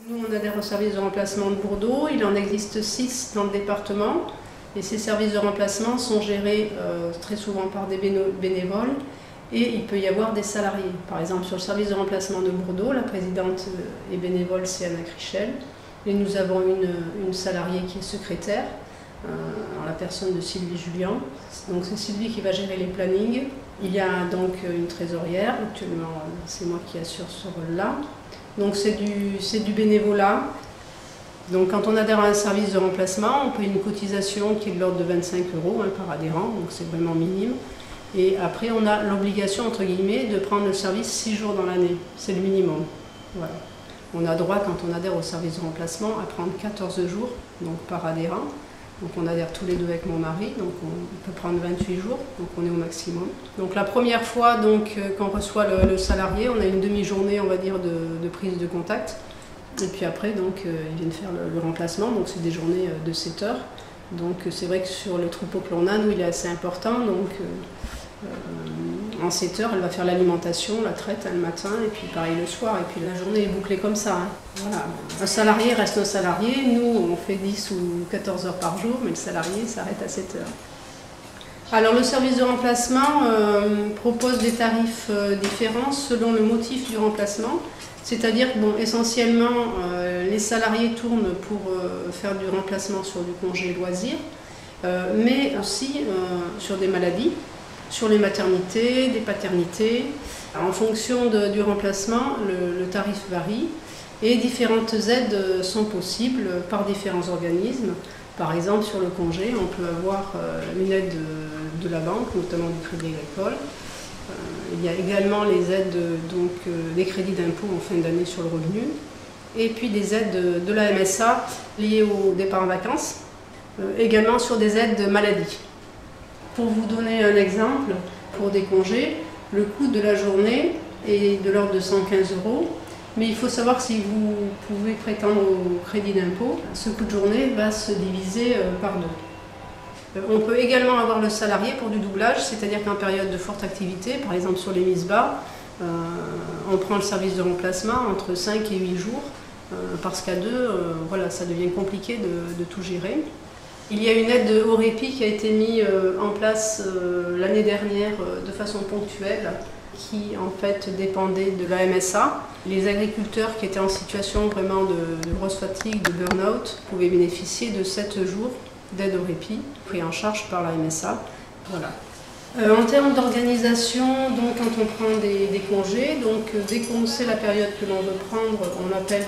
Nous, on adhère au service de remplacement de Bourdeaux. Il en existe 6 dans le département. Et ces services de remplacement sont gérés très souvent par des bénévoles. Et il peut y avoir des salariés. Par exemple, sur le service de remplacement de Bourdeaux, la présidente et bénévole, c'est Anna Crichel. Et nous avons une salariée qui est secrétaire, en la personne de Sylvie Julien. Donc c'est Sylvie qui va gérer les plannings. Il y a donc une trésorière. Actuellement, c'est moi qui assure ce rôle-là. Donc c'est du bénévolat. Donc quand on adhère à un service de remplacement, on paye une cotisation qui est de l'ordre de 25 € par adhérent, donc c'est vraiment minime. Et après, on a l'obligation, entre guillemets, de prendre le service 6 jours dans l'année. C'est le minimum. Voilà. On a droit, quand on adhère au service de remplacement, à prendre 14 jours donc par adhérent. Donc on adhère tous les deux avec mon mari, donc on peut prendre 28 jours, donc on est au maximum. Donc la première fois qu'on reçoit le salarié, on a une demi-journée, on va dire, de prise de contact. Et puis après, ils viennent faire le remplacement, donc c'est des journées de 7 heures. Donc c'est vrai que sur le troupeau que l'on a, nous, il est assez important. Donc en 7 heures, elle va faire l'alimentation, la traite le matin, et puis pareil le soir. Et puis la journée est bouclée comme ça. Voilà. Un salarié reste un salarié. Nous, on fait 10 ou 14 heures par jour, mais le salarié s'arrête à 7 heures. Alors le service de remplacement propose des tarifs différents selon le motif du remplacement. C'est-à-dire que essentiellement, les salariés tournent pour faire du remplacement sur du congé loisir, mais aussi sur des maladies, sur les maternités, des paternités. En fonction du remplacement, le tarif varie et différentes aides sont possibles par différents organismes. Par exemple, sur le congé, on peut avoir une aide de la banque, notamment du Crédit Agricole. Il y a également les aides, des crédits d'impôt en fin d'année sur le revenu, et puis des aides de la MSA liées au départ en vacances, également sur des aides de maladie. Pour vous donner un exemple, pour des congés, le coût de la journée est de l'ordre de 115 €, mais il faut savoir que si vous pouvez prétendre au crédit d'impôt, ce coût de journée va se diviser par 2. On peut également avoir le salarié pour du doublage, c'est-à-dire qu'en période de forte activité, par exemple sur les mises bas, on prend le service de remplacement entre 5 et 8 jours, parce qu'à 2, voilà, ça devient compliqué de tout gérer. Il y a une aide au répit qui a été mise en place l'année dernière de façon ponctuelle, qui en fait dépendait de la MSA. Les agriculteurs qui étaient en situation vraiment de grosse fatigue, de burn-out, pouvaient bénéficier de 7 jours d'aide au répit, pris en charge par la MSA. Voilà. En termes d'organisation, quand on prend des congés, dès qu'on sait la période que l'on veut prendre, on appelle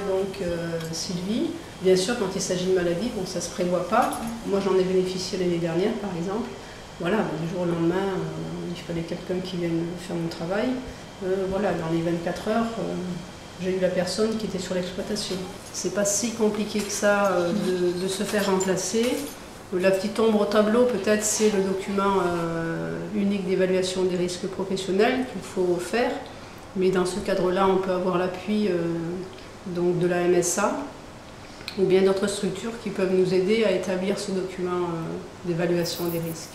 Sylvie. Bien sûr, quand il s'agit de maladie, ça ne se prévoit pas. Moi, j'en ai bénéficié l'année dernière, par exemple. Voilà, du jour au lendemain, il fallait quelqu'un qui vienne faire mon travail. Voilà, dans les 24 heures, j'ai eu la personne qui était sur l'exploitation. C'est pas si compliqué que ça de se faire remplacer. La petite ombre au tableau, peut-être, c'est le document unique d'évaluation des risques professionnels qu'il faut faire. Mais dans ce cadre-là, on peut avoir l'appui de la MSA ou bien d'autres structures qui peuvent nous aider à établir ce document d'évaluation des risques.